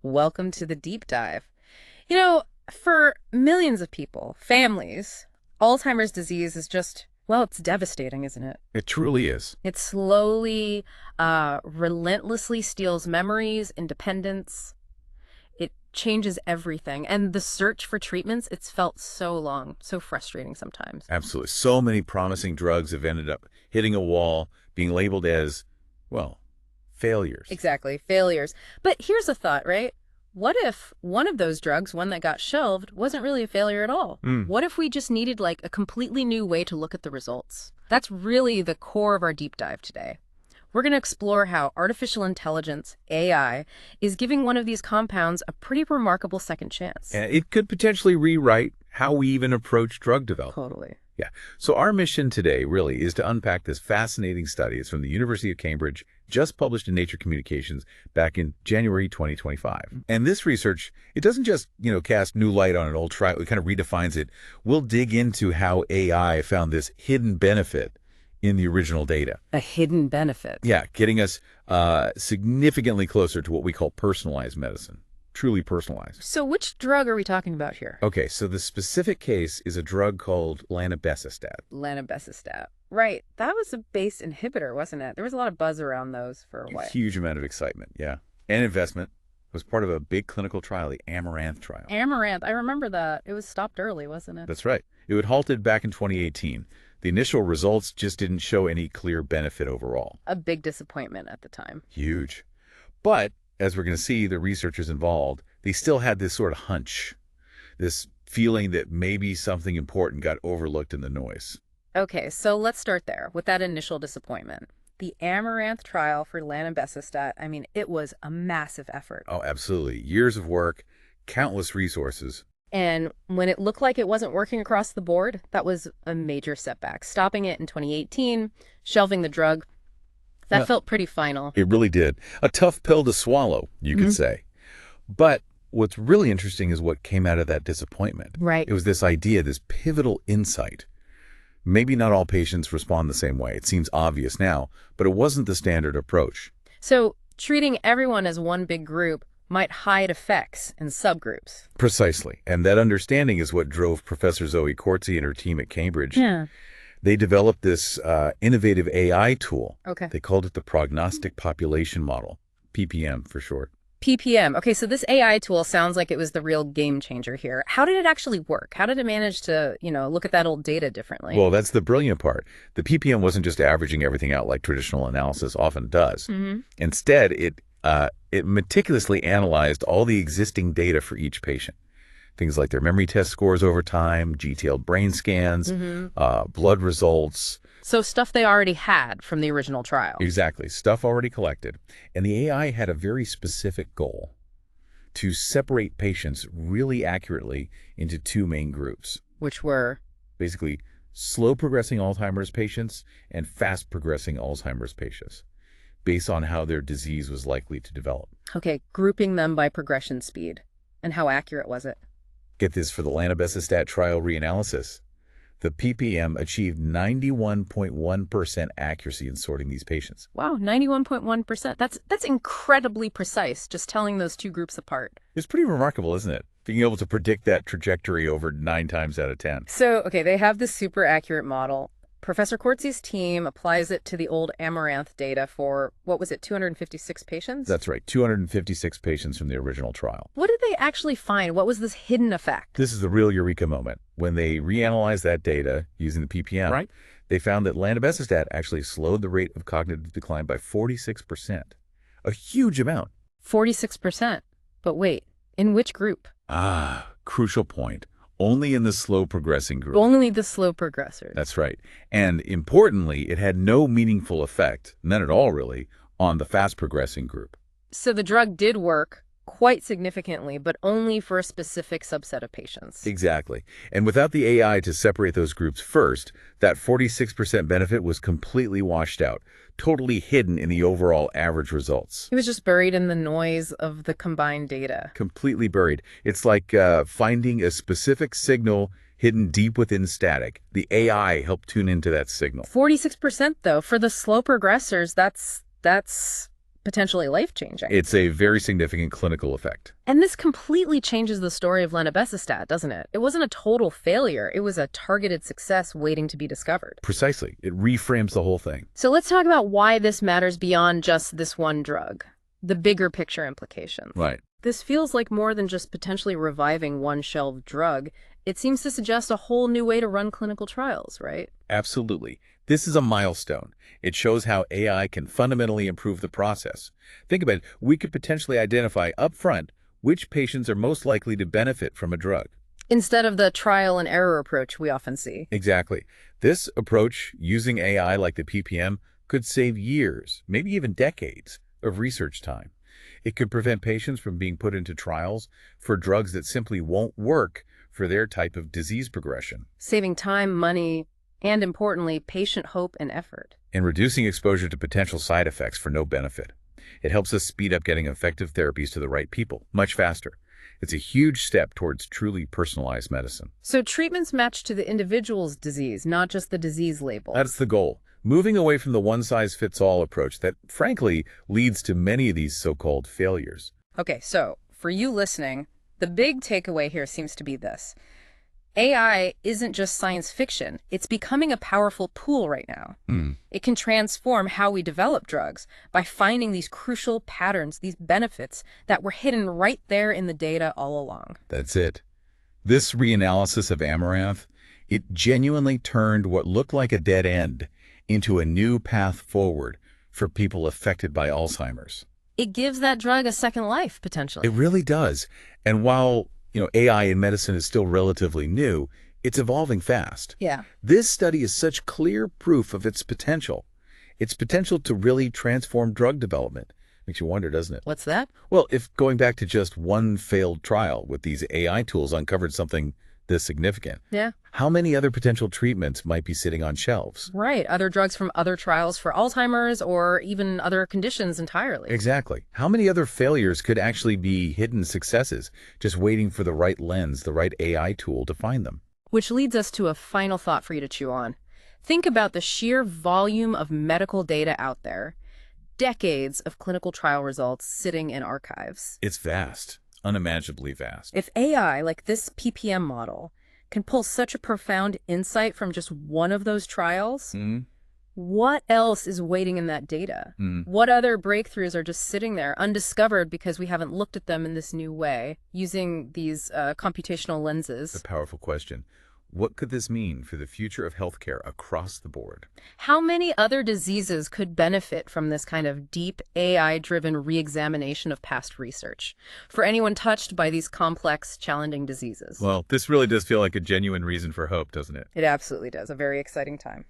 Welcome to the deep dive. You know, for millions of people, families, Alzheimer's disease is just, well, it's devastating, isn't it? It truly is. It slowly, relentlessly steals memories, independence. It changes everything. And the search for treatments, it's felt so long, so frustrating sometimes. Absolutely. So many promising drugs have ended up hitting a wall, being labeled as, well, failures. Exactly, failures. But here's a thought, right? What if one of those drugs, one that got shelved, wasn't really a failure at all? What if we just needed like a completely new way to look at the results? That's really the core of our deep dive today. We're going to explore how artificial intelligence, AI, is giving one of these compounds a pretty remarkable second chance. And it could potentially rewrite how we even approach drug development. Totally. Yeah. So our mission today really is to unpack this fascinating study. It's from the University of Cambridge, just published in Nature Communications back in January 2025. And this research, it doesn't just, cast new light on an old trial. It kind of redefines it. We'll dig into how AI found this hidden benefit in the original data. A hidden benefit. Yeah, getting us significantly closer to what we call personalized medicine. Truly personalized. So which drug are we talking about here? Okay, so the specific case is a drug called lanabecestat. Lanabecestat. Right. That was a BACE inhibitor, wasn't it? There was a lot of buzz around those for a while. Huge amount of excitement, yeah. And investment. It was part of a big clinical trial, the Amaranth trial. Amaranth. I remember that. It was stopped early, wasn't it? That's right. It was halted back in 2018. The initial results just didn't show any clear benefit overall. A big disappointment at the time. Huge. But as we're going to see, the researchers involved, they still had this sort of hunch, this feeling that maybe something important got overlooked in the noise. Okay, so let's start there with that initial disappointment. The Amaranth trial for lanabecestat, it was a massive effort. Oh, absolutely. Years of work, countless resources. And when it looked like it wasn't working across the board, that was a major setback. Stopping it in 2018, shelving the drug, that felt pretty final. It really did. A tough pill to swallow, you could say. But what's really interesting is what came out of that disappointment. Right. It was this idea, this pivotal insight. Maybe not all patients respond the same way. It seems obvious now, but it wasn't the standard approach. So treating everyone as one big group might hide effects in subgroups. Precisely. And that understanding is what drove Professor Zoe Corsi and her team at Cambridge. Yeah. They developed this innovative AI tool. Okay. They called it the Prognostic Population Model, PPM for short. PPM. Okay, so this AI tool sounds like it was the real game changer here. How did it actually work? How did it manage to, look at that old data differently? Well, that's the brilliant part. The PPM wasn't just averaging everything out like traditional analysis often does. Instead, it meticulously analyzed all the existing data for each patient. Things like their memory test scores over time, detailed brain scans, blood results. So stuff they already had from the original trial. Exactly. Stuff already collected. And the AI had a very specific goal: to separate patients really accurately into two main groups. Which were? Basically, slow-progressing Alzheimer's patients and fast-progressing Alzheimer's patients, based on how their disease was likely to develop. Okay, grouping them by progression speed. And how accurate was it? Get this, for the lanabecestat trial reanalysis, the PPM achieved 91.1% accuracy in sorting these patients. Wow, 91.1%. That's incredibly precise, just telling those two groups apart. It's pretty remarkable, isn't it? Being able to predict that trajectory over 9 times out of 10. So, okay, they have this super accurate model. Professor Corsi's team applies it to the old Amaranth data for, 256 patients? That's right, 256 patients from the original trial. What did they actually find? What was this hidden effect? This is the real eureka moment. When they reanalyzed that data using the PPM, they found that lanabecestat actually slowed the rate of cognitive decline by 46%. A huge amount. 46%. But wait, in which group? Crucial point. Only in the slow-progressing group. Only the slow progressors. That's right. And importantly, it had no meaningful effect, none at all really, on the fast-progressing group. So the drug did work quite significantly, but only for a specific subset of patients. Exactly. And without the AI to separate those groups first, that 46% benefit was completely washed out, totally hidden in the overall average results. It was just buried in the noise of the combined data. Completely buried. It's like finding a specific signal hidden deep within static. The AI helped tune into that signal. 46% though, for the slow progressors, that's potentially life-changing. It's a very significant clinical effect. And this completely changes the story of lanabecestat, doesn't it? It wasn't a total failure. It was a targeted success waiting to be discovered. Precisely. It reframes the whole thing. So let's talk about why this matters beyond just this one drug, the bigger picture implications. Right. This feels like more than just potentially reviving one shelved drug. It seems to suggest a whole new way to run clinical trials, right? Absolutely. This is a milestone. It shows how AI can fundamentally improve the process. Think about it. We could potentially identify upfront which patients are most likely to benefit from a drug. Instead of the trial and error approach we often see. Exactly. This approach, using AI like the PPM, could save years, maybe even decades, of research time. It could prevent patients from being put into trials for drugs that simply won't work for their type of disease progression. Saving time, money, and importantly, patient hope and effort. And reducing exposure to potential side effects for no benefit. It helps us speed up getting effective therapies to the right people much faster. It's a huge step towards truly personalized medicine. So treatments match to the individual's disease, not just the disease label. That's the goal. Moving away from the one-size-fits-all approach that, frankly, leads to many of these so-called failures. Okay, so for you listening, the big takeaway here seems to be this. AI isn't just science fiction. It's becoming a powerful tool right now. It can transform how we develop drugs by finding these crucial patterns, these benefits that were hidden right there in the data all along. That's it. This reanalysis of Amaranth, it genuinely turned what looked like a dead end into a new path forward for people affected by Alzheimer's. It gives that drug a second life, potentially. It really does. And while, AI in medicine is still relatively new, it's evolving fast. Yeah. This study is such clear proof of its potential to really transform drug development. Makes you wonder, doesn't it? What's that? Well, if going back to just one failed trial with these AI tools uncovered something this significant, Yeah. how many other potential treatments might be sitting on shelves? Right. Other drugs from other trials for Alzheimer's or even other conditions entirely. Exactly. How many other failures could actually be hidden successes, just waiting for the right lens, the right AI tool to find them? Which leads us to a final thought for you to chew on. Think about the sheer volume of medical data out there. Decades of clinical trial results sitting in archives. It's vast, unimaginably vast. If AI, like this PPM model, can pull such a profound insight from just one of those trials, what else is waiting in that data? What other breakthroughs are just sitting there undiscovered because we haven't looked at them in this new way, using these computational lenses? A powerful question. What could this mean for the future of healthcare across the board? How many other diseases could benefit from this kind of deep AI-driven re-examination of past research for anyone touched by these complex, challenging diseases? Well, this really does feel like a genuine reason for hope, doesn't it? It absolutely does. A very exciting time.